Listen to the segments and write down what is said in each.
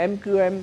MQM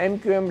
MQM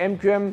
MQM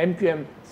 MQM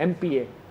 MPA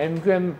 MQM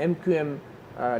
MQM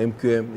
MQM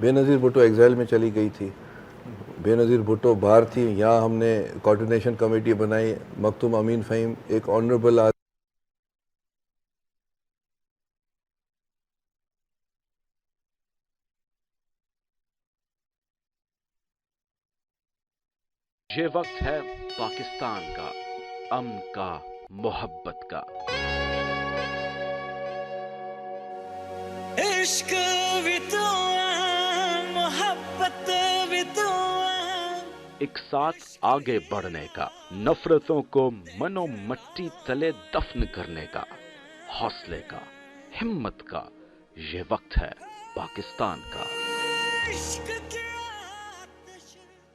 Benazir Bhutto exile میں چلی گئی تھی, بےنظیر بھٹو باہر تھی, یہاں ہم نے کوارڈینیشن کمیٹی بنائی, مختوم امین فہیم ایک آنریبل یہ وقت ہے پاکستان کا, امن کا, محبت کا. عشق بھی تو محبت بھی تو, ایک ساتھ آگے بڑھنے کا, نفرتوں کو من و مٹی تلے دفن کرنے کا, حوصلے کا, ہمت کا, یہ وقت ہے پاکستان کا.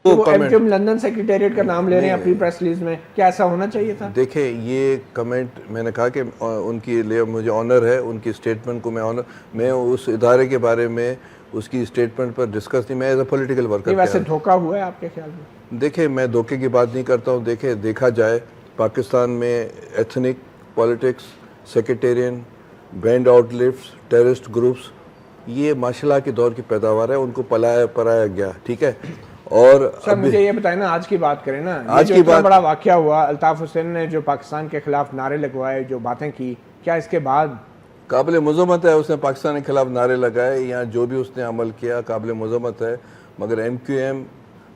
وہ ایم لندن سیکریٹریٹ کا نام لے رہے ہیں اپنی پریس ریلیز میں, کیا ایسا ہونا چاہیے تھا؟ دیکھیں یہ کمنٹ میں نے کہا کہ ان کی لیے مجھے آنر ہے, ان کی اسٹیٹمنٹ کو میں اس ادارے کے بارے میں اس کی اسٹیٹمنٹ پر ڈسکس نہیں, میں ایز اے پولیٹیکل ورکر. ویسے دھوکہ ہوا ہے آپ کے خیال میں؟ دیکھیں میں دھوکے کی بات نہیں کرتا ہوں. دیکھا جائے پاکستان میں ethnic politics, sectarian, banned outfits, terrorist groups, یہ ماشاء اللہ کے دور کی پیداوار ہے, ان کو پلایا گیا, ٹھیک ہے. اور سر مجھے یہ بتائیں نا, آج کی بات کریں نا, آج کی بات بڑا واقعہ ہوا, الطاف حسین نے جو پاکستان کے خلاف نعرے لگوائے, جو باتیں کی, کیا اس کے بعد قابل مذمت ہے؟ اس نے پاکستان کے خلاف نعرے لگائے یا جو بھی اس نے عمل کیا قابل مذمت ہے, مگر ایم کیو ایم,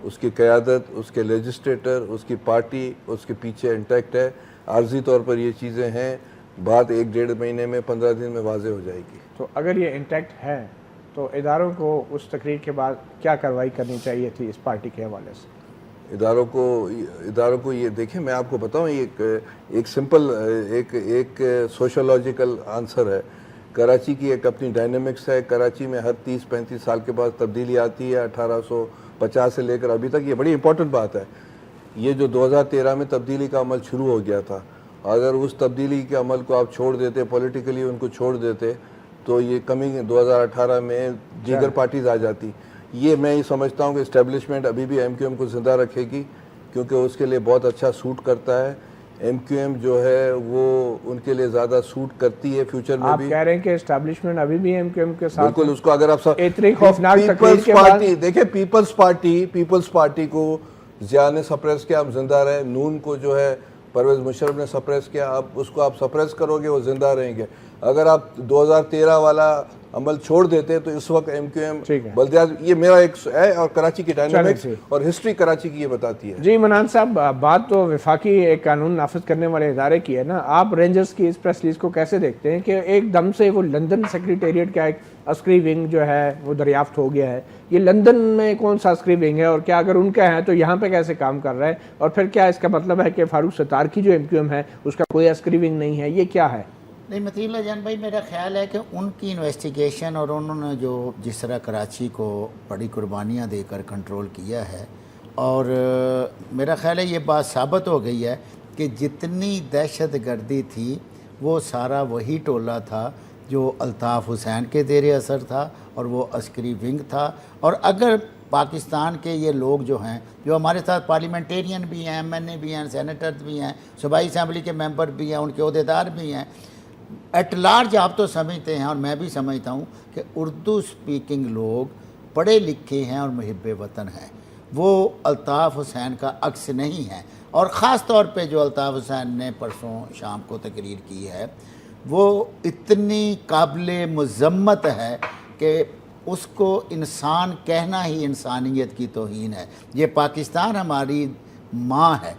اس کی قیادت, اس کے لیجسلیٹر, اس کی پارٹی اس کے پیچھے انٹیکٹ ہے. عارضی طور پر یہ چیزیں ہیں, بات 1-1.5 مہینے میں 15 دن میں واضح ہو جائے گی. تو اگر یہ انٹیکٹ ہے تو اداروں کو اس تقریر کے بعد کیا کارروائی کرنی چاہیے تھی اس پارٹی کے حوالے سے؟ اداروں کو یہ دیکھیں, میں آپ کو بتاؤں, ایک سمپل ایک سوشولوجیکل آنسر ہے. کراچی کی ایک اپنی ڈائنامکس ہے. کراچی میں ہر 30-35 سال کے بعد تبدیلی آتی ہے, 1850 سے لے کر ابھی تک. یہ بڑی امپورٹنٹ بات ہے. یہ جو 2013 میں تبدیلی کا عمل شروع ہو گیا تھا, اگر اس تبدیلی کے عمل کو آپ چھوڑ دیتے, پولیٹیکلی ان کو چھوڑ دیتے, تو یہ کمی 2018 میں دیگر پارٹیز آ جاتی. یہ میں یہ سمجھتا ہوں کہ اسٹیبلشمنٹ ابھی بھی ایم کیو ایم کو زندہ رکھے گی, کیونکہ اس کے لیے بہت اچھا سوٹ کرتا ہے. ایم کیو ایم جو ہے وہ ان کے لیے زیادہ سوٹ کرتی ہے فیوچر میں بھی. آپ کہہ رہے ہیں کہ اسٹیبلشمنٹ ابھی بھی ایم کیو ایم کے ساتھ؟ بالکل. اس کو اگر آپ اتنی خوفناک تقریر کے بعد دیکھیں, پیپلز پارٹی کو ضیاء نے سپریس کیا, ہم زندہ رہے. نون کو جو ہے پرویز مشرف نے سپریس کیا, اب اس کو آپ سپریس کرو گے, وہ زندہ رہیں گے. اگر آپ 2013 والا عمل چھوڑ دیتے تو اس وقت ایم کیو ایم بلدیات, یہ میرا ایک ہے, اور کراچی کی ڈائنامکس اور ہسٹری کراچی کی یہ بتاتی ہے. جی منان صاحب, بات تو وفاقی ایک قانون نافذ کرنے والے ادارے کی ہے نا. آپ رینجرز کی اس پریس ریلیز کو کیسے دیکھتے ہیں کہ ایک دم سے وہ لندن سیکریٹریٹ کا ایک عسکری ونگ جو ہے وہ دریافت ہو گیا ہے؟ یہ لندن میں کون سا عسکری ونگ ہے, اور کیا اگر ان کا ہے تو یہاں پہ کیسے کام کر رہا ہے؟ اور پھر کیا اس کا مطلب ہے کہ فاروق ستار کی جو ایم کیو ایم ہے اس کا کوئی عسکری ونگ نہیں ہے؟ یہ کیا ہے؟ نہیں مطیع اللہ جان بھائی, میرا خیال ہے کہ ان کی انویسٹیگیشن اور انہوں نے جو جس طرح کراچی کو بڑی قربانیاں دے کر کنٹرول کیا ہے, اور میرا خیال ہے یہ بات ثابت ہو گئی ہے کہ جتنی دہشت گردی تھی وہ سارا وہی ٹولہ تھا جو الطاف حسین کے زیر اثر تھا, اور وہ عسکری ونگ تھا. اور اگر پاکستان کے یہ لوگ جو ہیں, جو ہمارے ساتھ پارلیمنٹیرین بھی ہیں, ایم این اے بھی ہیں, سینیٹر بھی ہیں, صوبائی اسمبلی کے ممبر بھی ہیں, ان کے عہدیدار بھی ہیں, ایٹ لارج آپ تو سمجھتے ہیں, اور میں بھی سمجھتا ہوں کہ اردو سپیکنگ لوگ پڑھے لکھے ہیں اور محب وطن ہیں. وہ الطاف حسین کا عکس نہیں ہے. اور خاص طور پہ جو الطاف حسین نے پرسوں شام کو تقریر کی ہے, وہ اتنی قابل مذمت ہے کہ اس کو انسان کہنا ہی انسانیت کی توہین ہے. یہ پاکستان ہماری ماں ہے,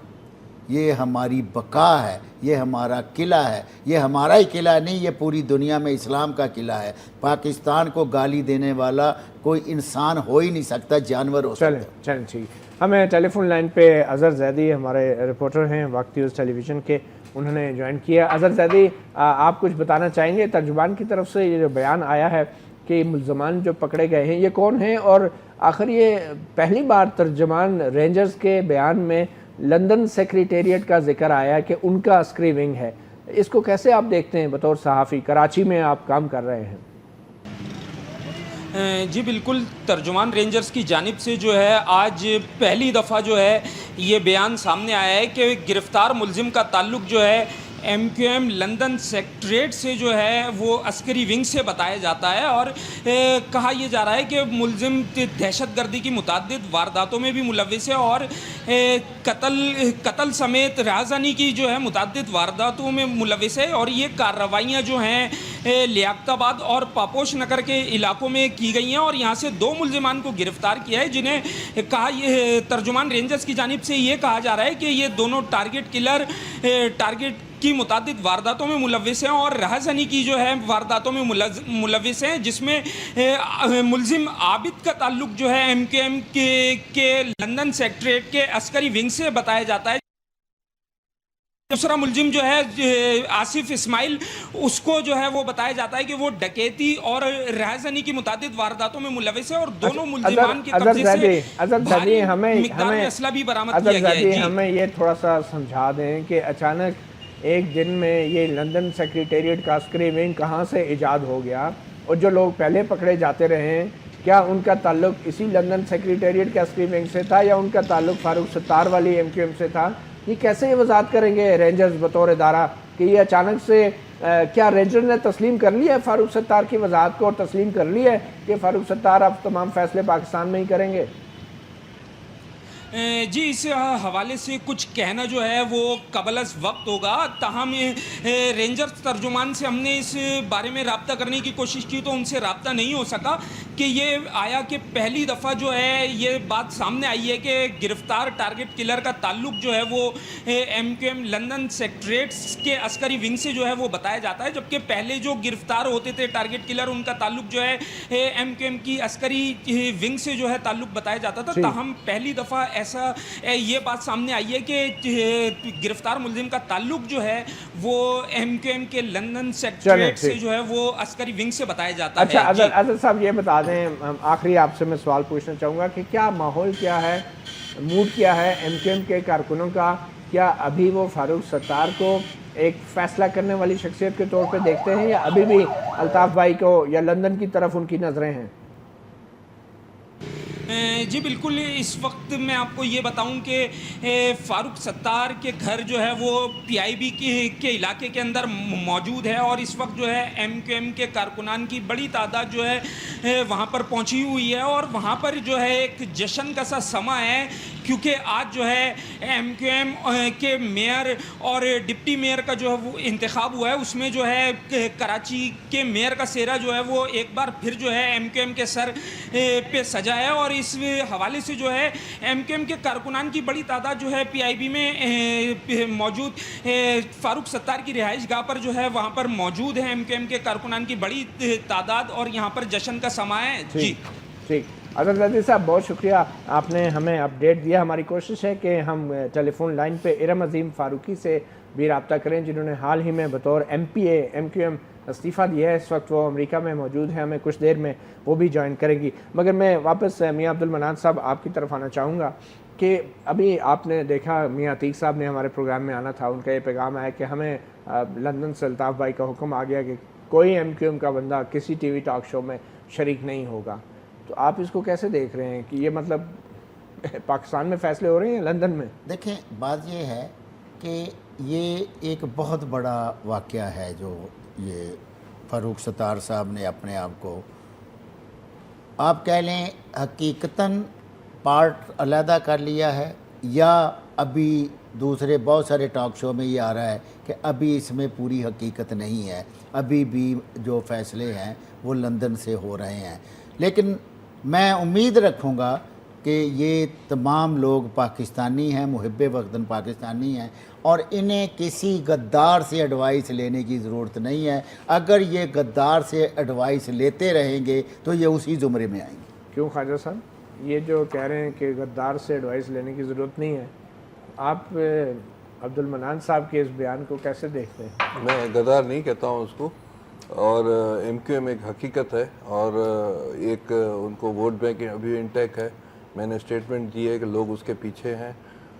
یہ ہماری بقا ہے, یہ ہمارا قلعہ ہے. یہ ہمارا ہی قلعہ نہیں, یہ پوری دنیا میں اسلام کا قلعہ ہے. پاکستان کو گالی دینے والا کوئی انسان ہو ہی نہیں سکتا, جانور ہو سکتا. چلیں ٹھیک. ہمیں ٹیلی فون لائن پہ اظہر زیدی ہمارے رپورٹر ہیں وقت نیوز ٹیلی ویژن کے, انہوں نے جوائن کیا. اظہر زیدی, آپ کچھ بتانا چاہیں گے؟ ترجمان کی طرف سے یہ جو بیان آیا ہے کہ ملزمان جو پکڑے گئے ہیں یہ کون ہیں, اور آخر یہ پہلی بار ترجمان رینجرز کے بیان میں لندن سیکریٹریٹ کا ذکر آیا کہ ان کا عسکری ونگ ہے. اس کو کیسے آپ دیکھتے ہیں بطور صحافی؟ کراچی میں آپ کام کر رہے ہیں. جی بالکل, ترجمان رینجرز کی جانب سے جو ہے آج پہلی دفعہ جو ہے یہ بیان سامنے آیا ہے کہ گرفتار ملزم کا تعلق جو ہے MQM لندن سیکٹریٹ سے جو ہے وہ عسکری ونگ سے بتایا جاتا ہے، اور کہا یہ جا رہا ہے کہ ملزم دہشت گردی کی متعدد وارداتوں میں بھی ملوث ہے، اور قتل سمیت رہزنی کی جو ہے متعدد وارداتوں میں ملوث ہے، اور یہ کارروائیاں جو ہیں لیاقت آباد اور پاپوش نگر کے علاقوں میں کی گئی ہیں، اور یہاں سے 2 ملزمان کو گرفتار کیا ہے، جنہیں کہا یہ ترجمان رینجرز کی جانب سے یہ کہا جا رہا ہے کہ یہ دونوں ٹارگٹ کلر ٹارگٹ کی متعدد وارداتوں میں ملوث ہیں اور رہزنی کی جو ہے وارداتوں میں ملوث ہیں، جس میں ملزم عابد کا تعلق جو ہے MQM کے لندن سیکٹریٹ کے عسکری ونگ سے بتایا جاتا ہے۔ دوسرا ملزم جو ہے آصف اسماعیل، اس کو جو ہے وہ بتایا جاتا ہے کہ وہ ڈکیتی اور رہزنی کی متعدد وارداتوں میں ملوث ہے، اور دونوں ملزمان کے قبضے سے بھاری مقدار میں اسلحہ بھی برآمد کیا گیا ہے۔ ہمیں یہ تھوڑا سا سمجھا دیں کہ اچانک ایک دن میں یہ لندن سیکریٹریٹ کا عسکری ونگ کہاں سے ایجاد ہو گیا، اور جو لوگ پہلے پکڑے جاتے رہے ہیں کیا ان کا تعلق اسی لندن سیکریٹریٹ کے عسکری ونگ سے تھا یا ان کا تعلق فاروق ستار والی MQM سے تھا؟ یہ کیسے یہ وضاحت کریں گے رینجرز بطور ادارہ کہ یہ اچانک سے کیا رینجر نے تسلیم کر لیا ہے فاروق ستار کی وضاحت کو، اور تسلیم کر لیا ہے کہ فاروق ستار اب تمام فیصلے پاکستان میں ہی کریں گے؟ جی اس حوالے سے کچھ کہنا جو ہے وہ قبل از وقت ہوگا، تاہم رینجر ترجمان سے ہم نے اس بارے میں رابطہ کرنے کی کوشش کی تو ان سے رابطہ نہیں ہو سکا کہ یہ آیا کہ پہلی دفعہ جو ہے یہ بات سامنے آئی ہے کہ گرفتار ٹارگٹ کلر کا تعلق جو ہے وہ MQM لندن سیکٹریٹس کے عسکری ونگ سے جو ہے وہ بتایا جاتا ہے، جبکہ پہلے جو گرفتار ہوتے تھے ٹارگٹ کلر ان کا تعلق جو ہے MQM کی عسکری ونگ سے جو ہے تعلق بتایا جاتا تھا، تاہم پہلی دفعہ ایسا یہ بات سامنے آئی ہے کہ گرفتار ملزم کا تعلق جو ہے وہ MQM کے لندن سیکٹریٹ سے جو ہے وہ عسکری ونگ سے بتایا جاتا ہے۔ اچھا عادل صاحب یہ بتا دیں، آخری آپ سے میں سوال پوچھنا چاہوں گا کہ کیا ماحول کیا ہے، موڈ کیا ہے MQM کے کارکنوں کا؟ کیا ابھی وہ فاروق ستار کو ایک فیصلہ کرنے والی شخصیت کے طور پہ دیکھتے ہیں یا ابھی بھی الطاف بھائی کو یا لندن کی طرف ان کی نظریں ہیں؟ جی بالکل، اس وقت میں آپ کو یہ بتاؤں کہ فاروق ستار کے گھر جو ہے وہ PIB کے علاقے کے اندر موجود ہے، اور اس وقت جو ہے MQM کے کارکنان کی بڑی تعداد جو ہے وہاں پر پہنچی ہوئی ہے، اور وہاں پر جو ہے ایک جشن کا سا سما ہے، کیونکہ آج جو ہے MQM کے میئر اور ڈپٹی میئر کا جو ہے وہ انتخاب ہوا ہے، اس میں جو ہے کراچی کے میئر کا سہرا جو ہے وہ ایک بار پھر جو ہے MQM کے سر پہ سجا ہے، اور اس حوالے سے جو ہے MQM کے کارکنان کی بڑی تعداد جو ہے PIB میں موجود فاروق ستار کی رہائش گاہ پر جو ہے وہاں پر موجود ہے MQM کے کارکنان کی بڑی تعداد، اور یہاں پر جشن کا سما ہے۔ جی ٹھیک، عادل عزیز صاححب بہت شکریہ، آپ نے ہمیں اپڈیٹ دیا۔ ہماری کوشش ہے کہ ہم ٹیلی فون لائن پہ ارم عظیم فاروقی سے بھی رابطہ کریں، جنہوں نے حال ہی میں بطور MPA MQM استعفیٰ دیا ہے۔ اس وقت وہ امریکہ میں موجود ہیں، ہمیں کچھ دیر میں وہ بھی جوائن کریں گی۔ مگر میں واپس میاں عبد المنان صاحب آپ کی طرف آنا چاہوں گا کہ ابھی آپ نے دیکھا میاں عتیق صاحب نے ہمارے پروگرام میں آنا تھا، ان کا یہ پیغام آیا کہ ہمیں لندن سے الطاف بھائی کا حکم آ گیا کہ کوئی MQM کا بندہ کسی TV ٹاک شو میں شریک نہیں ہوگا، تو آپ اس کو کیسے دیکھ رہے ہیں کہ یہ مطلب پاکستان میں فیصلے ہو رہے ہیں لندن میں؟ دیکھیں بات یہ ہے کہ یہ ایک بہت بڑا واقعہ ہے جو یہ فاروق ستار صاحب نے اپنے آپ کو آپ کہہ لیں حقیقتاً پارٹ علیحدہ کر لیا ہے، یا ابھی دوسرے بہت سارے ٹاک شو میں یہ آ رہا ہے کہ ابھی اس میں پوری حقیقت نہیں ہے، ابھی بھی جو فیصلے ہیں وہ لندن سے ہو رہے ہیں۔ لیکن میں امید رکھوں گا کہ یہ تمام لوگ پاکستانی ہیں، محب وطن پاکستانی ہیں، اور انہیں کسی غدار سے ایڈوائس لینے کی ضرورت نہیں ہے۔ اگر یہ غدار سے ایڈوائس لیتے رہیں گے تو یہ اسی زمرے میں آئیں گے۔ کیوں خواجہ صاحب یہ جو کہہ رہے ہیں کہ غدار سے ایڈوائس لینے کی ضرورت نہیں ہے، آپ عبد المنان صاحب کے اس بیان کو کیسے دیکھتے ہیں؟ میں غدار نہیں کہتا ہوں اس کو، اور MQM ایک حقیقت ہے، اور ایک ان کو ووٹ بینک ابھی انٹیک ہے۔ میں نے اسٹیٹمنٹ دی ہے کہ لوگ اس کے پیچھے ہیں،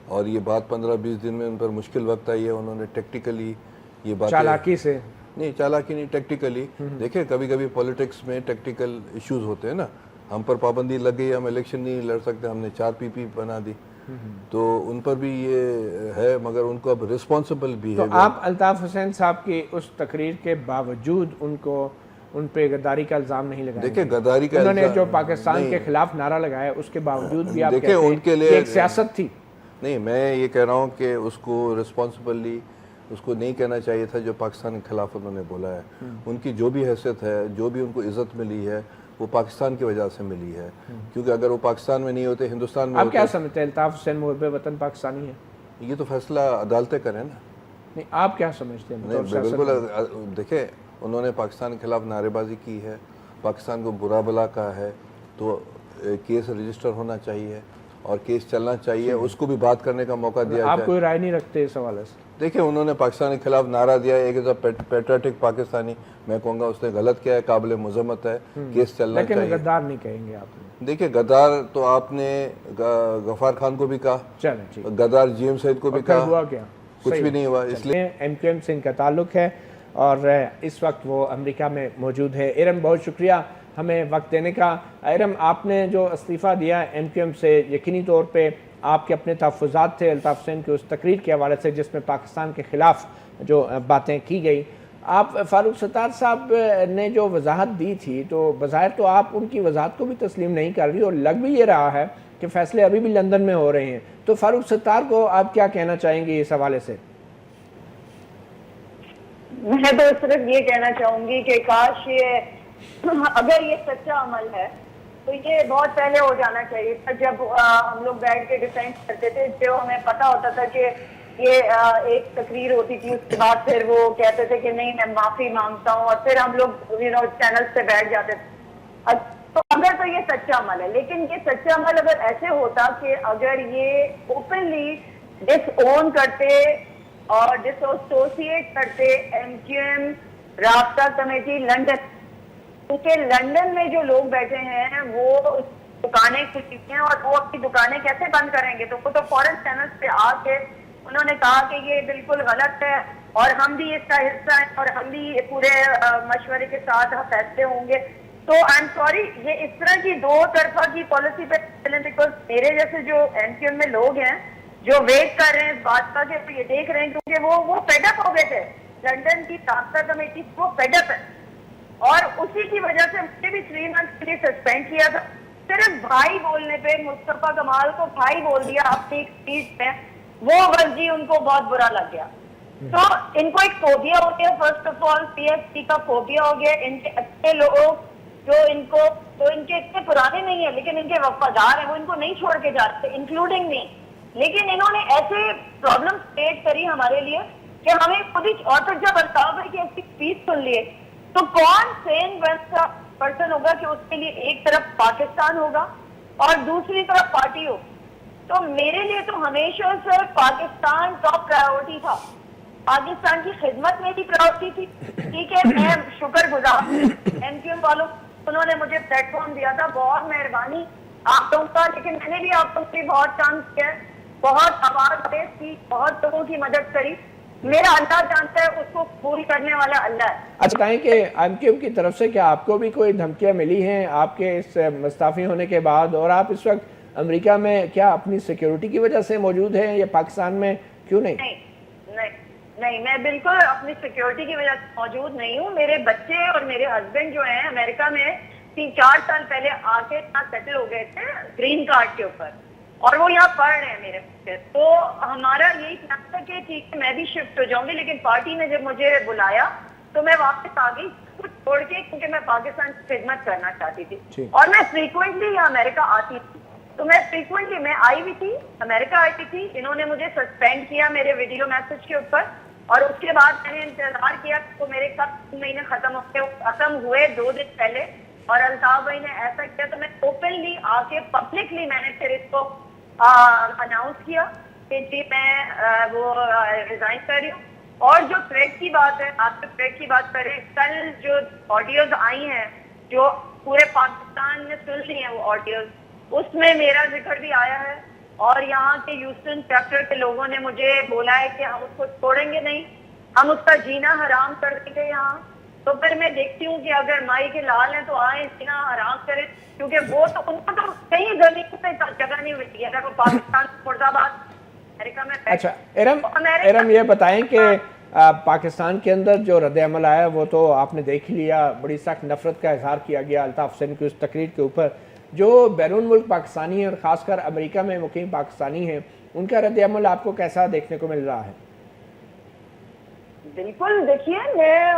اور یہ بات 15-20 دن میں ان پر مشکل وقت آئی ہے، انہوں نے ٹیکٹیکلی یہ بات چالاکی سے نہیں، چالاکی نہیں، ٹیکٹیکلی دیکھیں کبھی کبھی پولیٹکس میں ٹیکٹیکل ایشوز ہوتے ہیں نا، ہم پر پابندی لگ گئی، ہم الیکشن نہیں لڑ سکتے، ہم نے 4 PP بنا دی، تو ان پر بھی یہ ہے، مگر ان کو اب رسپانسبل بھی ہے. تو آپ الطاف حسین صاحب کی اس تقریر کے باوجود ان پہ غداری کا الزام نہیں لگایا؟ دیکھیں غداری کا انہوں نے جو پاکستان کے خلاف نعرہ لگایا اس کے باوجود بھی آپ کہتے دیکھیں ان ہیں کے کہ لیے ایک سیاست تھی. نہیں، میں یہ کہہ رہا ہوں کہ اس کو رسپانسبلی اس کو نہیں کہنا چاہیے تھا جو پاکستان کے خلاف انہوں نے بولا ہے. ان کی جو بھی حیثیت ہے، جو بھی ان کو عزت ملی ہے، وہ پاکستان کی وجہ سے ملی ہے. کیونکہ اگر وہ پاکستان میں نہیں ہوتے، ہندوستان میں آپ ہوتے. کیا سمجھتے ہیں الطاف حسین محب وطن پاکستانی ہے؟ یہ تو فیصلہ عدالتیں کریں نا. نہیں، آپ کیا سمجھتے ہیں؟ بالکل. دیکھیں انہوں نے پاکستان کے خلاف نعرے بازی کی ہے، پاکستان کو برا بلا کہا ہے، تو کیس رجسٹر ہونا چاہیے اور کیس چلنا چاہیے، اس کو بھی بات کرنے کا موقع دیا آپ جائے. کوئی رائے نہیں رکھتے اس حوالے سے؟ دیکھیں انہوں نے پاکستان کے خلاف نعرہ دیا ہے، ایک پیٹریٹک پاکستانی. میں کہوں گا اس نے غلط کیا ہے، قابل مذمت ہے، کیس چلنا چاہیے. لیکن غدار نہیں کہیں گے آپ؟ دیکھیں غدار تو آپ نے غفار خان کو بھی کہا، چلیں ٹھیک. غدار جیم سعید کو بھی کہا، ہوا کیا؟ کچھ بھی نہیں ہوا. اس لیے ایم کیو ایم سے ان کا تعلق ہے اور اس وقت وہ امریکہ میں موجود ہے. ارم بہت شکریہ ہمیں وقت دینے کا. ارم آپ نے جو استعفیٰ دیا ایم کیو ایم سے، یقینی طور پہ آپ کے اپنے تحفظات تھے الطاف حسین کی اس تقریر کے حوالے سے جس میں پاکستان کے خلاف جو باتیں کی گئی. آپ فاروق ستار صاحب نے جو وضاحت دی تھی تو بظاہر تو آپ ان کی وضاحت کو بھی تسلیم نہیں کر رہی، اور لگ بھی یہ رہا ہے کہ فیصلے ابھی بھی لندن میں ہو رہے ہیں. تو فاروق ستار کو آپ کیا کہنا چاہیں گے اس حوالے سے؟ میں تو صرف یہ کہنا چاہوں گی کہ کاش اگر یہ سچا عمل ہے تو یہ بہت پہلے ہو جانا چاہیے تھا، جب ہم لوگ بیٹھ کے ڈیفینس کرتے تھے، جو ہمیں پتا ہوتا تھا کہ یہ ایک تقریر ہوتی تھی، اس کے بعد پھر وہ کہتے تھے کہ نہیں میں معافی مانگتا ہوں، اور پھر ہم لوگ چینلز پہ بیٹھ جاتے تھے. تو اگر تو یہ سچا عمل ہے، لیکن یہ سچا عمل اگر ایسے ہوتا کہ اگر یہ اوپنلی ڈس اون کرتے اور ڈس ایسوسیٹ کرتے ایم کیو ایم رابطہ کمیٹی لنڈن، کیونکہ لنڈن میں جو لوگ بیٹھے ہیں وہ دکانیں کھلی ہیں اور وہ اپنی دکانیں کیسے بند کریں گے؟ تو وہ تو فورن چینلز پہ آ کے انہوں نے کہا کہ یہ بالکل غلط ہے اور ہم بھی اس کا حصہ ہیں اور ہم بھی پورے مشورے کے ساتھ فیصلے ہوں گے. تو آئی ایم سوری، یہ اس طرح کی دو طرفہ کی پالیسی پہ چلیں، بیکاز میرے جیسے جو ایم کیو ایم میں لوگ ہیں جو ویٹ کر رہے ہیں اس بات کا کہ یہ دیکھ رہے ہیں، کیونکہ وہ فیڈ اپ ہو گئے تھے لنڈن کی رابطہ کمیٹی، وہ فیڈ اپ ہے اور اسی کی وجہ سے مجھے بھی 3 months کے لیے سسپینڈ کیا تھا. صرف بھائی بولنے پہ مصطفیٰ کمال کو بھائی بول دیا اپنی ایک اسپیچ میں، وہ ورزی ان کو بہت برا لگ گیا. تو ان کو ایک فوبیا ہو گیا، first of all P F C کا فوبیا ہو گیا. ان کے اچھے لوگ جو ان کے اتنے پرانے نہیں ہیں لیکن ان کے وفادار ہیں، وہ ان کو نہیں چھوڑ کے جاتے انکلوڈنگ می. لیکن انہوں نے ایسے پرابلم کریٹ کری ہمارے لیے کہ ہمیں خود ہی، اور پھر جب الطاف بھائی کی ایسی اسپیچ سن لیے تو کون سین پرسن ہوگا کہ اس کے لیے ایک طرف پاکستان ہوگا اور دوسری طرف پارٹی ہو؟ تو میرے لیے تو ہمیشہ سے پاکستان ٹاپ پرائیورٹی تھا، پاکستان کی خدمت میں بھی پرائیورٹی تھی. ٹھیک ہے، میں شکر گزار ایم کیو ایم والوں، انہوں نے مجھے پلیٹ فارم دیا تھا، بہت مہربانی آپ لوگوں کا. لیکن میں نے بھی آپ لوگوں کی بہت چانس کیا، بہت آواز ریز کی، بہت لوگوں کی مدد کری. میرا اللہ جانتا ہے، اس کو پوری کرنے والا اللہ ہے. اچھا کہیں کہ ایم کیو ایم کی طرف سے کیا آپ کو بھی کوئی دھمکیاں ملی ہیں آپ کے اس مستعفی ہونے کے بعد، اور آپ اس وقت امریکہ میں کیا اپنی سیکیورٹی کی وجہ سے موجود ہیں یا پاکستان میں کیوں نہیں؟ نہیں، میں بالکل اپنی سیکیورٹی کی وجہ سے موجود نہیں ہوں. میرے بچے اور میرے ہسبینڈ جو ہیں امریکہ میں 3-4 سال پہلے آ کے یہاں سیٹل ہو گئے تھے گرین کارڈ کے اوپر، اور وہ یہاں پڑھ رہے ہیں میرے بچے. تو ہمارا یہی پلان تھا کہ ٹھیک ہے میں بھی شفٹ ہو جاؤں گی، لیکن پارٹی نے جب مجھے بلایا تو میں واپس آ گئی کچھ چھوڑ کے، کیونکہ میں پاکستان کی خدمت کرنا چاہتی تھی اور میں فریکوینٹلی یہاں امریکہ آتی تھی. تو میں فریکوینٹلی میں آئی ہوئی تھی، امریکہ آئی تھی. انہوں نے مجھے سسپینڈ کیا میرے ویڈیو میسج کے اوپر، اور اس کے بعد میں نے انتظار کیا تو میرے کب مہینے ختم ہوئے 2 دن پہلے، اور الطاف بھائی نے ایسا کیا تو میں اوپنلی آ کے پبلکلی میں نے پھر اس کو اناؤنس کیا کہ جی میں وہ ریزائن کر رہی ہوں. اور جو تھریٹ کی بات ہے، آپ سے تھریٹ کی بات کریں، کل جو آڈیوز آئی ہیں جو پورے پاکستان نے سن لی ہیں وہ آڈیوز، اس میں میرا ذکر بھی آیا ہے، اور یہاں کے ہیوسٹن چیپٹر کے لوگوں نے مجھے بولا ہے کہ ہم اس کو چھوڑیں گے نہیں، ہم اس کا جینا حرام کر دیں گے یہاں. تو پھر میں دیکھتی ہوں کہ اگر مائی کے لال ہیں تو آئیں سینہ آرام کریں، کیونکہ وہ تو ان کو تو کہیں زمین پہ جگہ نہیں ملتی ہے، اگر وہ پاکستان مرد آباد امریکہ میں اچھا ارم یہ بتائیں کہ پاکستان کے اندر جو رد عمل آیا وہ تو آپ نے دیکھ لیا، بڑی سخت نفرت کا اظہار کیا گیا الطاف حسین کی اس تقریر کے اوپر. جو بیرون ملک پاکستانی ہیں اور خاص کر امریکہ میں مقیم پاکستانی ہیں، ان کا رد عمل آپ کو کیسا دیکھنے کو مل رہا ہے؟ بالکل، دیکھیے میں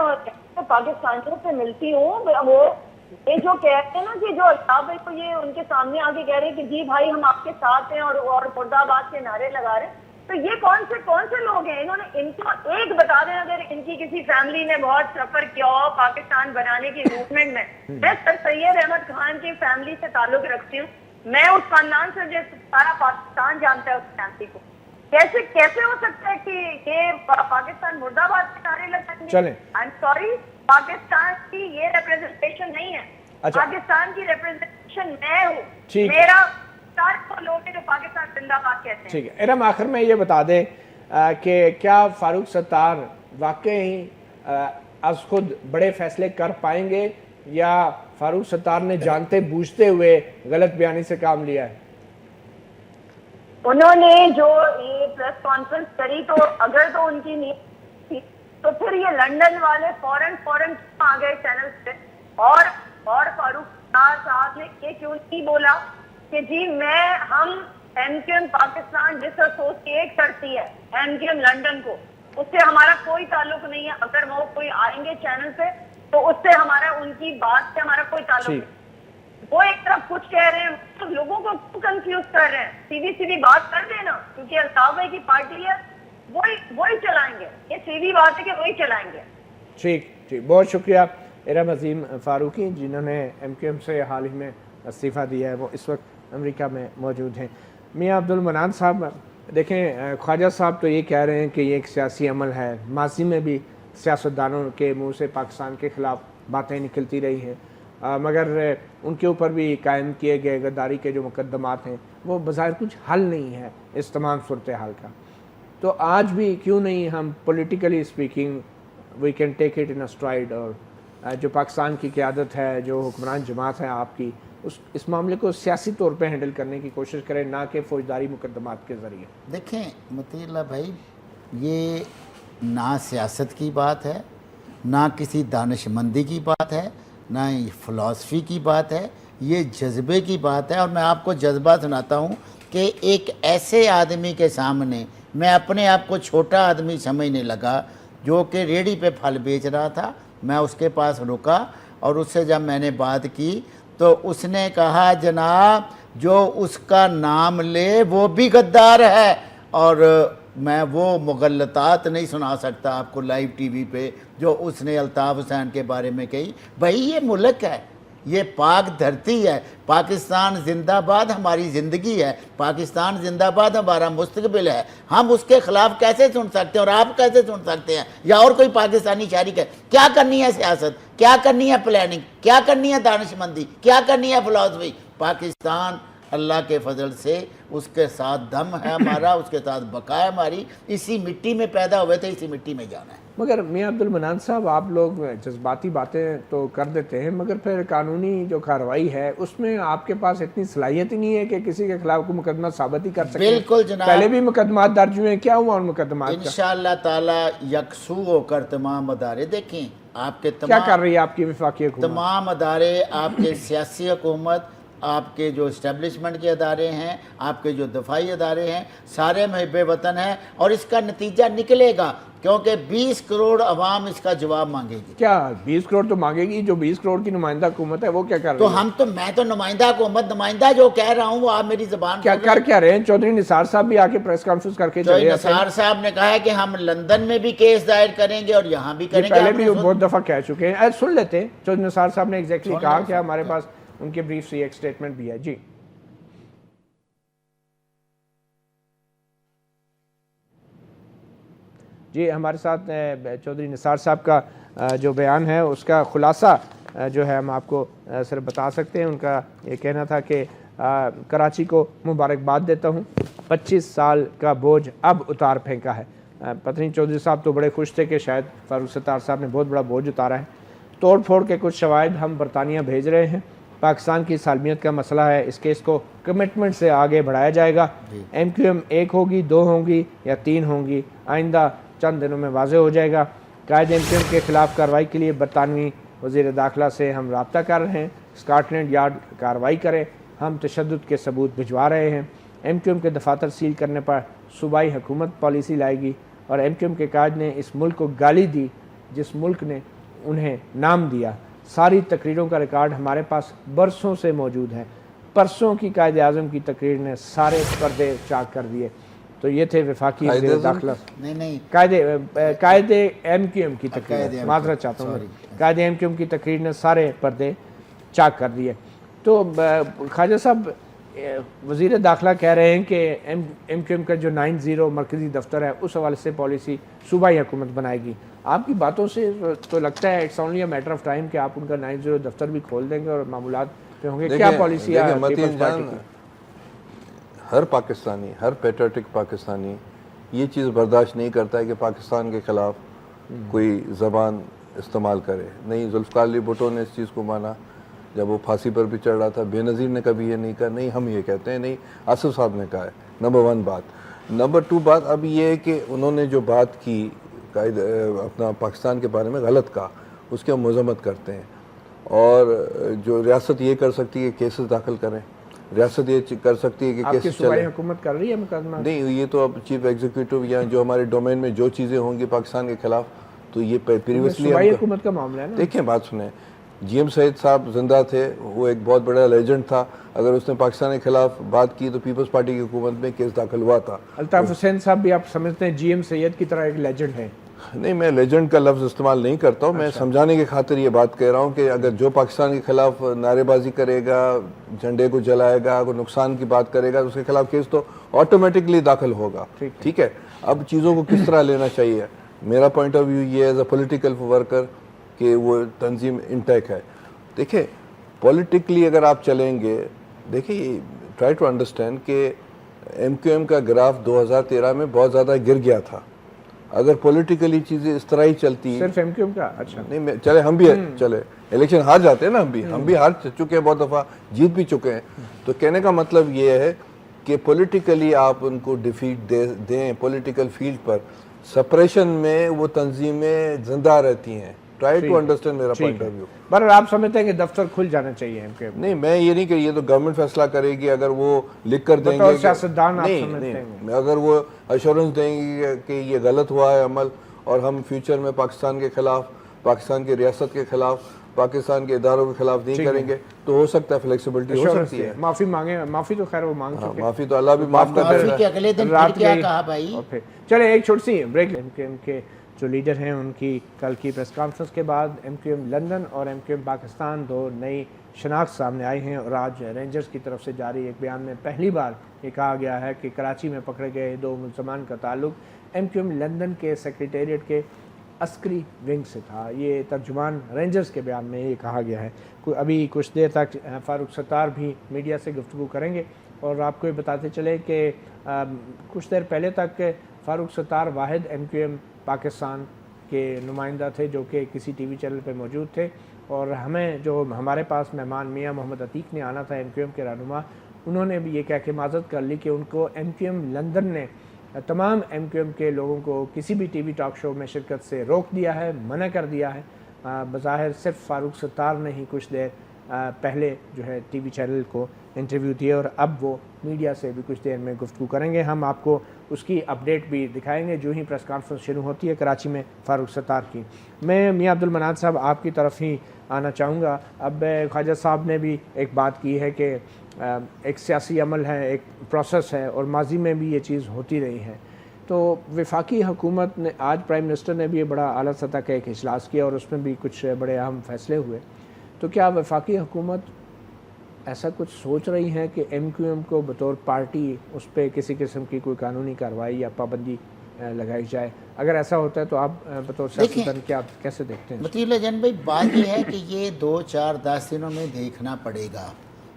پاکستانیوں سے ملتی ہوں، وہ یہ جو کہتے ہیں نا کہ جو الطاف بھائی کو یہ ان کے سامنے آ کے کہہ رہے ہیں کہ جی بھائی ہم آپ کے ساتھ ہیں اور مرد آباد کے نعرے لگا رہے ہیں، تو یہ کون سے لوگ ہیں؟ انہوں نے ان کو ایک بتا دیں اگر ان کی کسی فیملی نے بہت سفر کیا ہو پاکستان بنانے کی موومنٹ میں سر سید احمد خان کی فیملی سے تعلق رکھتی ہوں، میں اس خاندان سے جو سارا پاکستان جانتا ہے اس فیملی کو، کیسے ہو سکتا ہے کہ یہ پاکستان مرد آباد کے نعرے لگائیں گے؟ چلیں آئی ایم سوری، پاکستان کی یہ ریپرزنٹیشن نہیں ہے. پاکستان کی ریپرزنٹیشن میں ہوں، میرا لوگ جو پاکستان زندہ باد کہتے ہیں. ٹھیک ہے ارم، آخر میں یہ بتا دیں کہ کیا فاروق ستار واقعی از خود بڑے فیصلے کر پائیں گے یا فاروق ستار نے جانتے بوجھتے ہوئے غلط بیانی سے کام لیا ہے؟ انہوں نے جو یہ پریس کانفرنس کری تو اگر تو ان کی نیت تھی تو پھر یہ لندن والے فورن آ گئے چینل سے اور فاروق ستار صاحب نے یہ کیوں نہیں بولا کہ جی ہم ایم کیو ایم پاکستان جس ایسوسیٹ کرتی ہے ایم کیو ایم لنڈن کو، اس سے ہمارا کوئی تعلق نہیں ہے، اگر وہ کوئی آئیں گے چینل سے تو اس سے ہمارا ان کی بات سے ہمارا کوئی تعلق نہیں. وہ ایک طرف کچھ کہہ رہے ہیں تو لوگوں کو کیوں کنفیوز کر رہے ہیں؟ سیدھی بات کر دینا، کیونکہ الطاف بھائی کی پارٹی ہے، وہی چلائیں گے، یہ سیدھی بات ہے کہ وہی چلائیں گے. ٹھیک، بہت شکریہ ارم عظیم فاروقی جنہوں نے ایم کیو ایم سے حال ہی میں استعفیٰ دیا ہے، وہ اس وقت امریکہ میں موجود ہیں. میاں عبد المنان صاحب، دیکھیں خواجہ صاحب تو یہ کہہ رہے ہیں کہ یہ ایک سیاسی عمل ہے، ماضی میں بھی سیاستدانوں کے منہ سے پاکستان کے خلاف باتیں نکلتی رہی ہیں، مگر ان کے اوپر بھی قائم کیے گئے غداری کے جو مقدمات ہیں وہ بظاہر کچھ حل نہیں ہے اس تمام صورتحال کا. تو آج بھی کیوں نہیں ہم politically speaking we can take it in stride, اور جو پاکستان کی قیادت ہے، جو حکمران جماعت ہے آپ کی، اس معاملے کو سیاسی طور پہ ہینڈل کرنے کی کوشش کریں، نہ کہ فوجداری مقدمات کے ذریعے؟ دیکھیں مطیع اللہ بھائی، یہ نہ سیاست کی بات ہے، نہ کسی دانش مندی کی بات ہے، نہ فلسفی کی بات ہے، یہ جذبے کی بات ہے. اور میں آپ کو جذبہ سناتا ہوں کہ ایک ایسے آدمی کے سامنے میں اپنے آپ کو چھوٹا آدمی سمجھنے لگا جو کہ ریڑھی پہ پھل بیچ رہا تھا. میں اس کے پاس رکا اور اس سے جب میں نے بات کی تو اس نے کہا جناب جو اس کا نام لے وہ بھی غدار ہے، اور میں وہ مغلطات نہیں سنا سکتا آپ کو لائیو ٹی وی پہ جو اس نے الطاف حسین کے بارے میں کہی. بھائی یہ ملک ہے، یہ پاک دھرتی ہے، پاکستان زندہ باد ہماری زندگی ہے، پاکستان زندہ باد ہمارا مستقبل ہے. ہم اس کے خلاف کیسے سن سکتے ہیں اور آپ کیسے سن سکتے ہیں؟ یا اور کوئی پاکستانی شہری کیا کرنی ہے سیاست، کیا کرنی ہے پلاننگ، کیا کرنی ہے دانش مندی، کیا کرنی ہے فلسفی؟ پاکستان اللہ کے فضل سے اس کے ساتھ دم ہے ہمارا، اس کے ساتھ بقا ہے ہماری. اسی مٹی میں پیدا ہوئے تھے، اسی مٹی میں جانا ہے. مگر میاں عبد المنان صاحب، آپ لوگ جذباتی باتیں تو کر دیتے ہیں مگر پھر قانونی جو کارروائی ہے اس میں آپ کے پاس اتنی صلاحیت ہی نہیں ہے کہ کسی کے خلاف کوئی مقدمہ ثابت ہی کر سکیں. بالکل جناب، پہلے بھی مقدمات درج ہوئے ہیں، کیا ہوا ان مقدمات کا؟ انشاءاللہ تعالی یکسو ہو کر تمام ادارے، دیکھیں آپ کے کیا کر رہی ہے آپ کی وفاقی حکومت؟ تمام ادارے، آپ کے سیاسی حکومت، آپ کے جو اسٹیبلشمنٹ کے ادارے ہیں، آپ کے جو دفاعی ادارے ہیں، سارے محب وطن ہیں، اور اس کا نتیجہ نکلے گا کیونکہ 20 کروڑ عوام اس کا جواب مانگے گی. کیا 20 کروڑ تو مانگے گی؟ جو 20 کروڑ کی نمائندہ حکومت ہے وہ کیا کر رہی ہے؟ میں تو نمائندہ حکومت، نمائندہ جو کہہ رہا ہوں وہ آپ میری زبان کیا رہے ہیں؟ چودھری نثار صاحب بھی آ کے پریس کانفرنس کر کے چلے. نثار صاحب نے کہا ہے کہ ہم لندن میں بھی کیس دائر کریں گے اور یہاں بھی کریں گے. پہلے بھی بہت دفعہ کہہ چکے ہیں، سن لیتے ہیں. چودھری نثار صاحب نے ایگزیکٹلی کہا کہ ہمارے پاس ان کے بریف سے ایک سٹیٹمنٹ بھی ہے. جی ہمارے ساتھ چودھری نثار صاحب کا جو بیان ہے اس کا خلاصہ جو ہے ہم آپ کو صرف بتا سکتے ہیں. ان کا یہ کہنا تھا کہ کراچی کو مبارکباد دیتا ہوں، 25 سال کا بوجھ اب اتار پھینکا ہے. پتہ نہیں چودھری صاحب تو بڑے خوش تھے کہ شاید فاروق ستار صاحب نے بہت بڑا بوجھ اتارا ہے. توڑ پھوڑ کے کچھ شواہد ہم برطانیہ بھیج رہے ہیں. پاکستان کی سالمیت کا مسئلہ ہے, اس کیس کو کمٹمنٹ سے آگے بڑھایا جائے گا. MQM 1 ہوگی, 2 ہوں گی یا 3 ہوں گی, آئندہ چند دنوں میں واضح ہو جائے گا. قائد MQM کے خلاف کارروائی کے لیے برطانوی وزیر داخلہ سے ہم رابطہ کر رہے ہیں. اسکاٹ لینڈ یارڈ کارروائی کرے, ہم تشدد کے ثبوت بھجوا رہے ہیں. MQM کے دفاتر سیل کرنے پر صوبائی حکومت پالیسی لائے گی, اور MQM کے قائد نے اس ملک کو گالی دی جس ملک نے انہیں نام دیا. ساری تقریروں کا ریکارڈ ہمارے پاس برسوں سے موجود ہے. پرسوں کی قائد اعظم کی تقریر نے سارے پردے چاک کر دیے. تو یہ تھے وفاقی وزیر داخلہ قائد MQM کی تقریر, معذرت چاہتا ہوں, قائد MQM کی تقریر نے سارے پردے چاک کر دیے. تو خواجہ صاحب وزیر داخلہ کہہ رہے ہیں کہ MQM کا جو 90 مرکزی دفتر ہے اس حوالے سے پالیسی صوبائی حکومت بنائے گی. آپ کی باتوں سے تو لگتا ہے it's only a matter of time کہ آپ ان کا 90 دفتر بھی کھول دیں گے اور معاملات پہ ہوں گے. کیا پالیسی ہے پیپلز پارٹی کی؟ ہر پاکستانی, ہر پیٹریوٹک پاکستانی یہ چیز برداشت نہیں کرتا ہے کہ پاکستان کے خلاف کوئی زبان استعمال کرے. نہیں, ذوالفقار علی بھٹو نے اس چیز کو مانا جب وہ پھانسی پر بھی چڑھ رہا تھا. بے نظیر نے کبھی یہ نہیں کہا, نہیں ہم یہ کہتے ہیں, نہیں آصف صاحب نے کہا ہے. نمبر 1 بات. نمبر 2 بات اب یہ ہے کہ انہوں نے جو بات کی قائد اپنا پاکستان کے بارے میں غلط کہا, اس کی ہم مذمت کرتے ہیں. اور جو ریاست یہ کر سکتی ہے کہ کیسز داخل کریں, ریاست یہ کر سکتی ہے کہ کیسز صوبائی حکومت کر رہی ہے مقدمہ؟ نہیں, یہ تو اب چیف ایگزیکٹو یا جو ہمارے ڈومین میں جو چیزیں ہوں گی پاکستان کے خلاف تو یہ پریویسلی صوبائی حکومت کا معاملہ ہے نا. دیکھیں بات سنیں, GM سعید صاحب زندہ تھے, وہ ایک بہت بڑا لیجنڈ تھا. اگر اس نے پاکستان کے خلاف بات کی تو پیپلز پارٹی کی حکومت میں کیس داخل ہوا تھا. الطاف حسین صاحب بھی آپ سمجھتے ہیں GM سید کی طرح ایک لیجنڈ ہے؟ نہیں, میں لیجنڈ کا لفظ استعمال نہیں کرتا ہوں. میں سمجھانے کی خاطر یہ بات کہہ رہا ہوں کہ اگر جو پاکستان کے خلاف نعرے بازی کرے گا, جھنڈے کو جلائے گا, کوئی نقصان کی بات کرے گا, تو اس کے خلاف کیس تو آٹومیٹکلی داخل ہوگا. ٹھیک ہے, اب چیزوں کو کس طرح لینا چاہیے, میرا پوائنٹ آف ویو یہ ہے ایز اے پولیٹیکل ورکر کہ وہ تنظیم انٹیک ہے. دیکھیں پولیٹیکلی اگر آپ چلیں گے, دیکھیں ٹرائی ٹو انڈرسٹینڈ کہ MQM کا گراف 2013 میں بہت زیادہ گر گیا تھا. اگر پولیٹیکلی چیزیں اس طرح ہی چلتی, صرف MQM کا؟ اچھا نہیں, چلے ہم بھی چلے الیکشن ہار جاتے ہیں نا, ہم بھی ہار چکے ہیں, بہت دفعہ جیت بھی چکے ہیں. تو کہنے کا مطلب یہ ہے کہ پولیٹیکلی آپ ان کو ڈیفیٹ دیں پولیٹیکل فیلڈ پر, سپریشن میں وہ تنظیمیں زندہ رہتی ہیں. ٹرائی ٹو انڈرسٹینڈ میرا پوائنٹ آف ویو. پر آپ سمجھتے ہیں کہ دفتر کھل جانا چاہیے MQM؟ نہیں, میں یہ نہیں کہ یہ تو گورنمنٹ فیصلہ کرے گی. اگر وہ لکھ کر دیں گے, سیاستدان آپ سمجھتے ہیں, اگر وہ ایشورنس دیں گے کہ یہ غلط ہوا ہے عمل اور ہم فیوچر میں پاکستان کے خلاف, پاکستان کی ریاست کے خلاف, پاکستان کے اداروں کے خلاف نہیں کریں گے, تو ہو سکتا ہے فلیکسیبلٹی ہو سکتی ہے. معافی مانگے, معافی تو خیر وہ مانگ چکے, معافی تو اللہ بھی معاف کر دے گا. اگلے دن کیا کہا بھائی. چلے ایک چھوٹی سی بریک. MQM کے جو لیڈر ہیں ان کی کل کی پریس کانفرنس کے بعد MQM لندن اور MQM پاکستان 2 نئی شناخت سامنے آئی ہیں, اور آج رینجرز کی طرف سے جاری ایک بیان میں پہلی بار یہ کہا گیا ہے کہ کراچی میں پکڑے گئے 2 ملزمان کا تعلق MQM لندن کے سیکریٹریٹ کے عسکری ونگ سے تھا. یہ ترجمان رینجرز کے بیان میں یہ کہا گیا ہے. ابھی کچھ دیر تک فاروق ستار بھی میڈیا سے گفتگو کریں گے, اور آپ کو یہ بتاتے چلے کہ کچھ دیر پہلے تک فاروق ستار واحد MQM پاکستان کے نمائندہ تھے جو کہ کسی ٹی وی چینل پہ موجود تھے, اور ہمارے پاس مہمان میاں محمد عتیق نے آنا تھا MQM کے رہنما, انہوں نے بھی یہ کہہ کے معذرت کر لی کہ ان کو MQM لندن نے تمام MQM کے لوگوں کو کسی بھی ٹی وی ٹاک شو میں شرکت سے روک دیا ہے, منع کر دیا ہے. بظاہر صرف فاروق ستار نے ہی کچھ دیر پہلے جو ہے ٹی وی چینل کو انٹرویو دیے, اور اب وہ میڈیا سے بھی کچھ دیر میں گفتگو کریں گے. ہم آپ کو اس کی اپڈیٹ بھی دکھائیں گے جو ہی پریس کانفرنس شروع ہوتی ہے کراچی میں فاروق ستار کی. میں میاں عبد المنان صاحب آپ کی طرف ہی آنا چاہوں گا. اب خواجہ صاحب نے بھی ایک بات کی ہے کہ ایک سیاسی عمل ہے, ایک پروسیس ہے, اور ماضی میں بھی یہ چیز ہوتی رہی ہے. تو وفاقی حکومت نے آج پرائم منسٹر نے بھی بڑا اعلیٰ سطح کا ایک اجلاس کیا اور اس میں بھی کچھ بڑے اہم فیصلے ہوئے. تو کیا وفاقی حکومت ایسا کچھ سوچ رہی ہیں کہ MQM کو بطور پارٹی اس پہ کسی قسم کی کوئی قانونی کارروائی یا پابندی لگائی جائے؟ اگر ایسا ہوتا ہے تو آپ بطور سیاستدان کیا کیسے دیکھتے ہیں؟ مطیع الجن بھائی, بات یہ ہے کہ یہ 2 4 10 دنوں میں دیکھنا پڑے گا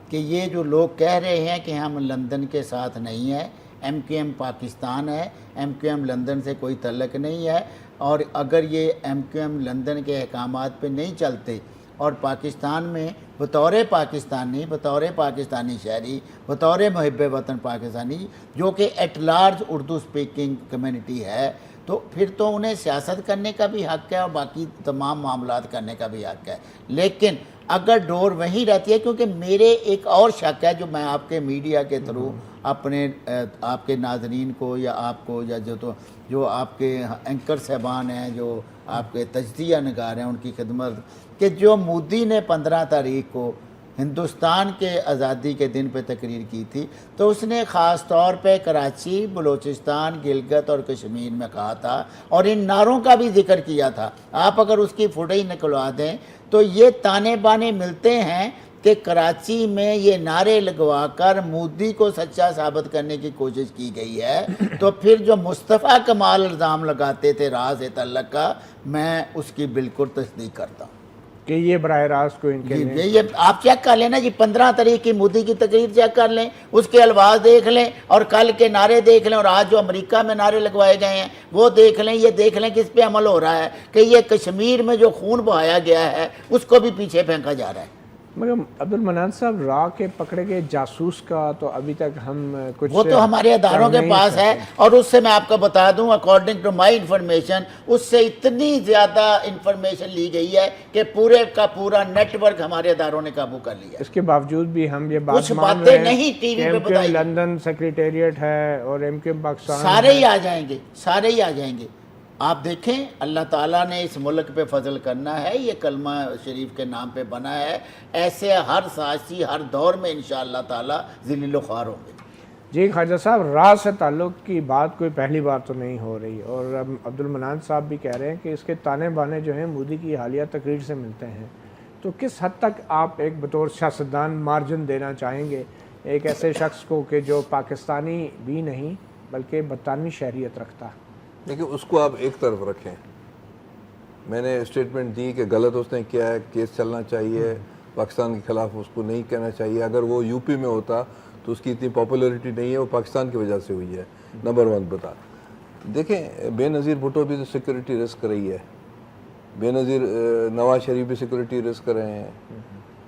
کہ یہ جو لوگ کہہ رہے ہیں کہ ہم لندن کے ساتھ نہیں ہیں, MQM پاکستان ہے, MQM لندن سے کوئی تعلق نہیں ہے, اور اگر یہ MQM لندن کے احکامات پہ نہیں چلتے اور پاکستان میں بطور پاکستانی، بطور پاکستانی شہری، بطور محب وطن پاکستانی جو کہ at large Urdu speaking community ہے، تو پھر تو انہیں سیاست کرنے کا بھی حق ہے اور باقی تمام معاملات کرنے کا بھی حق ہے. لیکن اگر ڈور وہیں رہتی ہے، کیونکہ میرے ایک اور شک ہے جو میں آپ کے میڈیا کے تھرو اپنے آپ کے ناظرین کو یا آپ کو یا جو آپ کے اینکر صاحبان ہیں، جو آپ کے تجزیہ نگار ہیں، ان کی خدمت، کہ جو مودی نے 15 تاریخ کو ہندوستان کے آزادی کے دن پہ تقریر کی تھی، تو اس نے خاص طور پہ کراچی، بلوچستان، گلگت اور کشمیر میں کہا تھا اور ان نعروں کا بھی ذکر کیا تھا. آپ اگر اس کی فوٹیج نکلوا دیں تو یہ تانے بانے ملتے ہیں کہ کراچی میں یہ نعرے لگوا کر مودی کو سچا ثابت کرنے کی کوشش کی گئی ہے. تو پھر جو مصطفیٰ کمال الزام لگاتے تھے راز تعلق کا، میں اس کی بالکل تصدیق کرتا ہوں کہ یہ براہ راست کو ان کے یہ آپ چیک کر لیں نا جی، 15 تاریخ کی مودی کی تقریر چیک کر لیں، اس کے الفاظ دیکھ لیں اور کل کے نعرے دیکھ لیں، اور آج جو امریکہ میں نعرے لگوائے گئے ہیں وہ دیکھ لیں. یہ دیکھ لیں کس پہ عمل ہو رہا ہے کہ یہ کشمیر میں جو خون بہایا گیا ہے اس کو بھی پیچھے پھینکا جا رہا ہے. مگر عبدالمنان صاحب، را کے پکڑے گئے جاسوس کا تو ابھی تک ہم کچھ وہ تو ہمارے اداروں کے پاس ہے، اور اس سے میں آپ کو بتا دوں اکارڈنگ ٹو مائی انفارمیشن اس سے اتنی زیادہ انفارمیشن لی گئی ہے کہ پورے کا پورا نیٹ ورک ہمارے اداروں نے قابو کر لیا. اس کے باوجود بھی ہم یہ بات کچھ مان باتیں رہے ہیں نہیں ٹی وی کہ پہ MQM بتائی، لندن سیکریٹریٹ ہے اور MQM پاکستان سارے ہی آ جائیں گے، سارے ہی آ جائیں گے. آپ دیکھیں اللہ تعالیٰ نے اس ملک پہ فضل کرنا ہے، یہ کلمہ شریف کے نام پہ بنا ہے. ایسے ہر سازشی ہر دور میں انشاءاللہ تعالیٰ ذلیل و خوار ہوں گے. جی خواجہ صاحب، را سے تعلق کی بات کوئی پہلی بار تو نہیں ہو رہی، اور عبدالمنان صاحب بھی کہہ رہے ہیں کہ اس کے تانے بانے جو ہیں مودی کی حالیہ تقریر سے ملتے ہیں. تو کس حد تک آپ ایک بطور سیاستدان مارجن دینا چاہیں گے ایک ایسے شخص کو کہ جو پاکستانی بھی نہیں بلکہ برطانوی شہریت رکھتا ہے؟ دیکھیں، اس کو آپ ایک طرف رکھیں. میں نے اسٹیٹمنٹ دی کہ غلط اس نے کیا ہے، کیس چلنا چاہیے پاکستان کے خلاف، اس کو نہیں کہنا چاہیے. اگر وہ UP میں ہوتا تو اس کی اتنی پاپولیرٹی نہیں ہے، وہ پاکستان کی وجہ سے ہوئی ہے. نمبر 1 بتا. دیکھیں، بے نظیر بھٹو بھی تو سیکورٹی رسک رہی ہے، بے نظیر نواز شریف بھی سیکورٹی رسک کر رہے ہیں.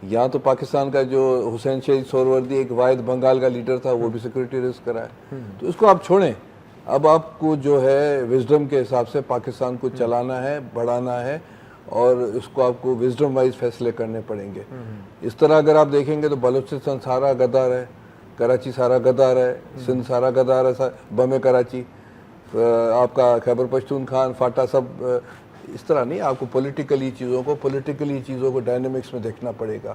یہاں تو پاکستان کا جو حسین شہید سہروردی ایک واحد بنگال کا لیڈر تھا، وہ بھی سیکورٹی رسک کرا ہے. تو اس کو آپ چھوڑیں. اب آپ کو جو ہے وزڈم کے حساب سے پاکستان کو چلانا ہے، بڑھانا ہے، اور اس کو آپ کو وزڈم وائز فیصلے کرنے پڑیں گے. اس طرح اگر آپ دیکھیں گے تو بلوچستان سارا غدار ہے، کراچی سارا غدار ہے، سندھ سارا غدار ہے، بم کراچی، آپ کا خیبر پختونخوا، فاٹا، سب اس طرح نہیں. آپ کو پولیٹیکلی چیزوں کو ڈائنامکس میں دیکھنا پڑے گا.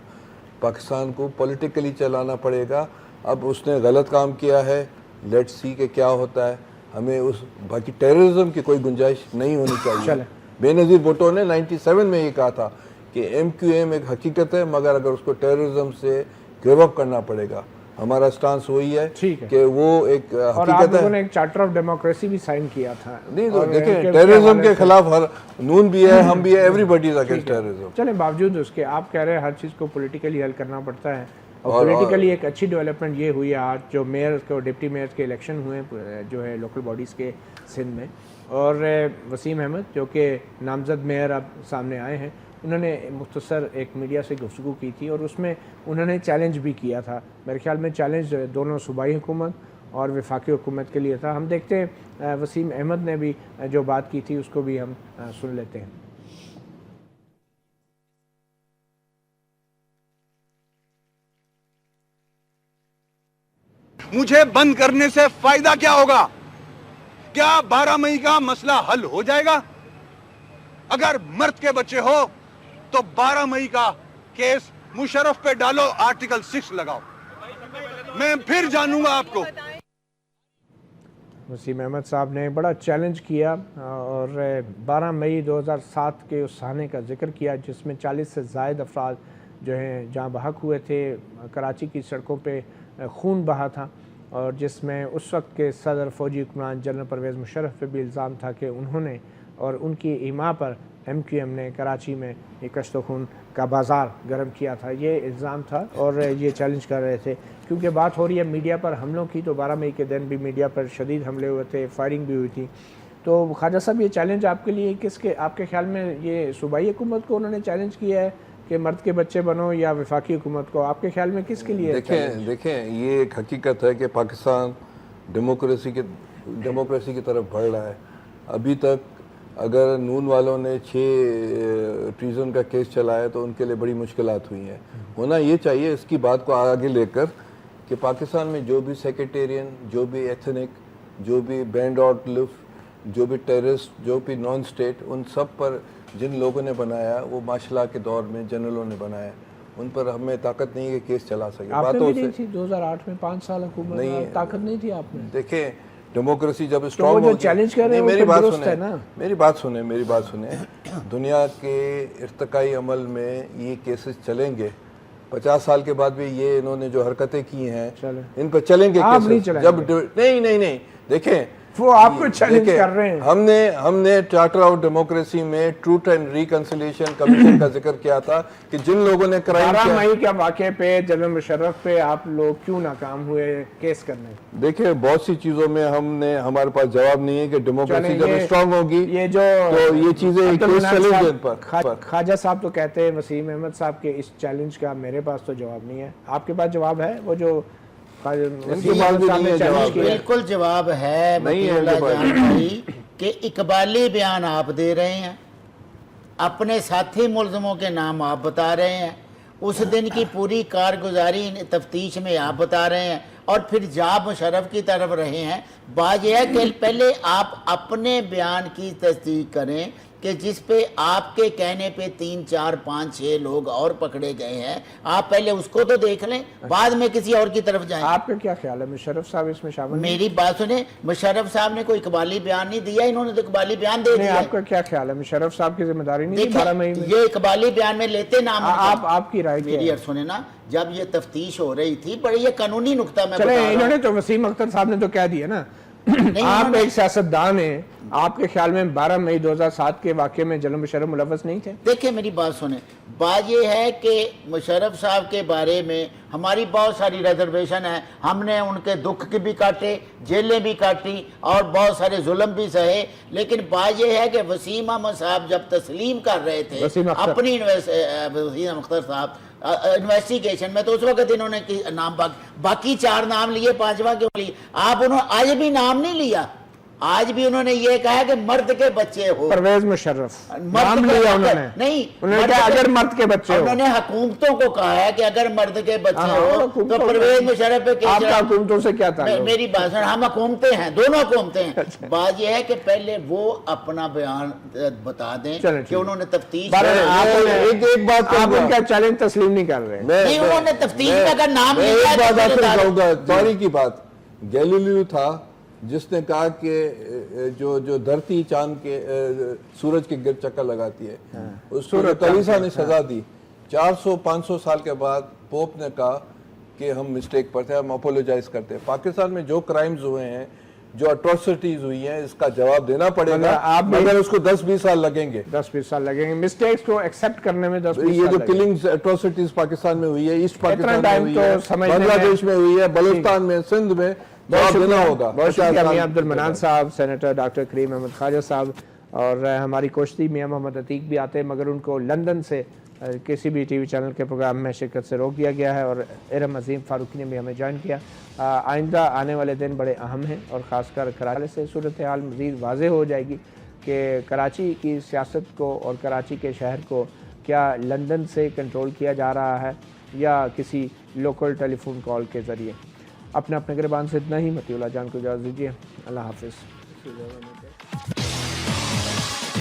پاکستان کو پولیٹیکلی چلانا پڑے گا. اب اس نے غلط کام کیا ہے، لیٹ سی کہ کیا ہوتا ہے. ہمیں اس باقی ٹیررزم کی کوئی گنجائش نہیں ہونی چاہیے. بے نظیر بھٹو نے 97 میں یہ کہا تھا کہ MQM ایک حقیقت ہے، مگر اگر اس کو ٹیررزم سے گیو اپ کرنا پڑے گا. ہمارا سٹانس وہی ہے کہ وہ ایک اور آپ حقیقت لوگوں ہے. نے ایک چارٹر آف ڈیموکریسی بھی سائن کیا تھا. نہیں تو دیکھیں، ٹیررزم کے خلاف ہر نون بھی ہے، ہم بھی ہے، everybody is against terrorism. چلیں، باوجود اس کے آپ کہہ رہے ہیں ہر چیز کو پولیٹیکلی حل کرنا پڑتا ہے، اور پولیٹیکلی ایک اچھی ڈیولپمنٹ یہ ہوئی ہے آج جو میئر اور ڈپٹی میئر کے الیکشن ہوئے جو ہے لوکل باڈیز کے سندھ میں، اور وسیم احمد جو کہ نامزد میئر اب سامنے آئے ہیں، انہوں نے مختصر ایک میڈیا سے گفتگو کی تھی اور اس میں انہوں نے چیلنج بھی کیا تھا. میرے خیال میں چیلنج دونوں صوبائی حکومت اور وفاقی حکومت کے لیے تھا. ہم دیکھتے ہیں وسیم احمد نے بھی جو بات کی تھی اس کو بھی ہم سن لیتے ہیں. مجھے بند کرنے سے فائدہ کیا ہوگا؟ کیا 12 مئی کا مسئلہ حل ہو جائے گا؟ اگر مرد کے بچے ہو تو 12 مئی کا کیس مشرف پہ ڈالو، آرٹیکل 6 لگاؤ، میں پھر جانوں گا آپ کو. وسیم احمد صاحب نے بڑا چیلنج کیا اور 12 مئی 2007 کے اس سانے کا ذکر کیا جس میں 40 سے زائد افراد جو ہیں جاں بحق ہوئے تھے. کراچی کی سڑکوں پہ خون بہا تھا، اور جس میں اس وقت کے صدر فوجی حکمران جنرل پرویز مشرف پہ بھی الزام تھا کہ انہوں نے اور ان کی ایما پر MQM نے کراچی میں یہ کشت و خون کا بازار گرم کیا تھا. یہ الزام تھا اور یہ چیلنج کر رہے تھے. کیونکہ بات ہو رہی ہے میڈیا پر حملوں کی، تو 12 مئی کے دن بھی میڈیا پر شدید حملے ہوئے تھے، فائرنگ بھی ہوئی تھی. تو خواجہ صاحب یہ چیلنج آپ کے لیے کس کے، آپ کے خیال میں یہ صوبائی حکومت کو انہوں نے چیلنج کیا ہے کہ مرد کے بچے بنو، یا وفاقی حکومت کو؟ آپ کے خیال میں کس کے لیے؟ دیکھیں یہ ایک حقیقت ہے کہ پاکستان ڈیموکریسی کی طرف بڑھ رہا ہے. ابھی تک اگر نون والوں نے 6 ٹریزن کا کیس چلایا تو ان کے لیے بڑی مشکلات ہوئی ہیں. ہونا یہ چاہیے اس کی بات کو آگے لے کر کہ پاکستان میں جو بھی سیکریٹیرین، جو بھی ایتھنک، جو بھی بینڈ آؤٹ لف، جو بھی ٹیررسٹ، جو بھی نان اسٹیٹ، ان سب پر جن لوگوں نے بنایا وہ مارشل لا کے دور میں جنرلوں نے بنایا. ان پر ہمیں طاقت نہیں ہے کہ کیس چلا سکے. آپ نے بھی نہیں تھی 2008 میں 5 سال حکومت میں، طاقت نہیں تھی آپ میں. دیکھیں ڈیموکریسی جب اسٹرانگ جو چیلنج کر رہے ہیں میری بات درست ہے نا. میری بات سنیں دنیا کے ارتقائی عمل میں یہ کیسز چلیں گے. 50 سال کے بعد بھی یہ انہوں نے جو حرکتیں کی ہیں ان پر چلیں گے کیسز. جب نہیں دیکھیں وہ آپ کو چیلنج کر رہے ہیں. ہم نے چارٹر آف ڈیموکریسی میں ٹروتھ اینڈ ریکنسیلیشن کمیشن کا ذکر کیا تھا کہ جن لوگوں نے کرائم 12 مئی کے واقعے پہ جنرل مشرف پہ آپ لوگ کیوں ناکام ہوئے کیس کرنے؟ دیکھیں بہت سی چیزوں میں ہمارے پاس جواب نہیں ہے کہ ڈیموکریسی جب اسٹرانگ ہوگی یہ جو تو یہ چیزیں کیس چلیں گے ان پر. خواجہ صاحب تو کہتے ہیں وسیم احمد صاحب کے اس چیلنج کا میرے پاس تو جواب نہیں ہے. آپ کے پاس جواب ہے؟ وہ جو بالکل جواب ہے مطیع اللہ جان بھائی کہ اقبالی بیان آپ دے رہے ہیں، اپنے ساتھی ملزموں کے نام آپ بتا رہے ہیں، اس دن کی پوری کارگزاری تفتیش میں آپ بتا رہے ہیں، اور پھر جاب مشرف کی طرف رہے ہیں. بات یہ ہے کہ پہلے آپ اپنے بیان کی تصدیق کریں کہ جس پہ آپ کے کہنے پہ 3 4 5 6 لوگ اور پکڑے گئے ہیں. آپ پہلے اس کو تو دیکھ لیں، بعد میں کسی اور کی طرف جائیں. آپ کا کیا خیال ہے مشرف صاحب اس میں شامل؟ میری بات سنیں، مشرف صاحب نے کوئی اقبالی بیان نہیں دیا، انہوں نے تو اقبالی بیان دے دیا. آپ کا کیا خیال ہے مشرف صاحب کی ذمہ داری نہیں تھی 12 مئی میں؟ یہ اقبالی بیان میں لیتے نام. آپ کی رائے میری سنیں نا، جب یہ تفتیش ہو رہی تھی بڑی یہ قانونی نقطہ میں چلے انہوں نے تو وسیم اختر صاحب نے تو کہہ دیا نا آپ ایک سیاستدان ہیں، آپ کے خیال میں 12 مئی 2007 کے واقعے میں جنرل مشرف ملوث نہیں تھے؟ دیکھیں میری بات سنیں، بات یہ ہے کہ مشرف صاحب کے بارے میں ہماری بہت ساری ریزرویشن ہے. ہم نے ان کے دکھ کی بھی کاٹے، جیلیں بھی کاٹی اور بہت سارے ظلم بھی سہے. لیکن بات یہ ہے کہ وسیم احمد صاحب جب تسلیم کر رہے تھے اپنی وسیم اختر صاحب انویسٹیگیشن میں، تو اس وقت انہوں نے نام باقی 4 نام لیے، 5واں کیوں لیے؟ آپ انہوں آج بھی نام نہیں لیا. آج بھی انہوں نے یہ کہا کہ مرد کے بچے ہو. پرویز مشرف نام لیا انہوں نے نہیں، انہوں نے کہا اگر مرد کے بچے ہو. انہوں نے حکومتوں کو کہا ہے کہ اگر مرد کے بچے ہو تو پرویز مشرف پہ آپ کا حکومتوں سے کیا تعلق؟ میری بات سن، ہم حکومتیں ہیں، دونوں حکومتیں ہیں. بات یہ ہے کہ پہلے وہ اپنا بیان بتا دیں کہ انہوں نے تفتیش. ایک بات آپ ان کا چیلنج تسلیم نہیں کر رہے. نہیں، انہوں نے تفتیش میں اگر نام لیا. ایک بات آپ سے کہوں گا، دوری کی بات. گیلیلیو تھا جس نے کہا کہ جو دھرتی چاند کے سورج کے گرد چکر لگاتی ہے اس کو کلیسا نے سزا دی. 400-500 سال کے بعد پوپ نے کہا کہ ہم مسٹیک پر تھے، ہم اپولوجائز کرتے ہیں. پاکستان میں جو کرائمز ہوئے ہیں، جو اٹروسٹیز ہوئی ہیں، اس کا جواب دینا پڑے گا، مگر اس کو 10-20 سال لگیں گے. 10-20 سال لگیں گے مسٹیکس کو ایکسپٹ کرنے میں. 10-20 یہ جو کلنگز اٹروسٹیز پاکستان میں ہوئی ہے، ایسٹ پاکستان میں ہوئی ہے، بنگلہ دیش میں ہوئی ہے، بلوچستان میں، سندھ میں، بہت شکریہ میاں عبد المنان صاحب، سینیٹر ڈاکٹر کریم احمد خواجہ صاحب، اور ہماری کوشتی میاں محمد عتیق بھی آتے ہیں مگر ان کو لندن سے کسی بھی ٹی وی چینل کے پروگرام میں شرکت سے روک دیا گیا ہے، اور ارم عظیم فاروقی نے بھی ہمیں جوائن کیا. آئندہ آنے والے دن بڑے اہم ہیں، اور خاص کر کراچی سے صورتحال مزید واضح ہو جائے گی کہ کراچی کی سیاست کو اور کراچی کے شہر کو کیا لندن سے کنٹرول کیا جا رہا ہے یا کسی لوکل ٹیلی فون کال کے ذریعے. اپنے گربان سے اتنا ہی. مطیع اللہ جان کو اجازت دیجیے. اللہ حافظ.